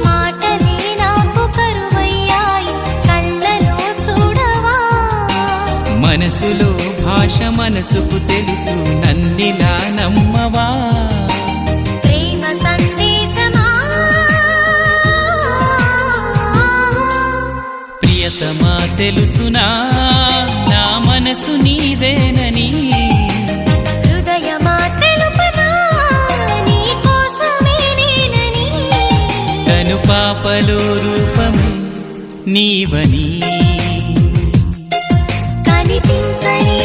మాటలే నాకు కరువయ్యాయి కళ్ళలో చూడవా మనసులో భాష మనసుకు తెలుసు నన్నిలా నమ్మవా ప్రేమ సందేశమా ప్రియతమా తెలుసునా నా మనసు నీదేనని హృదయమా తెలుపనా నీ కోసమే నేనని కను పాపలో రూపమే నీవని కనిపించని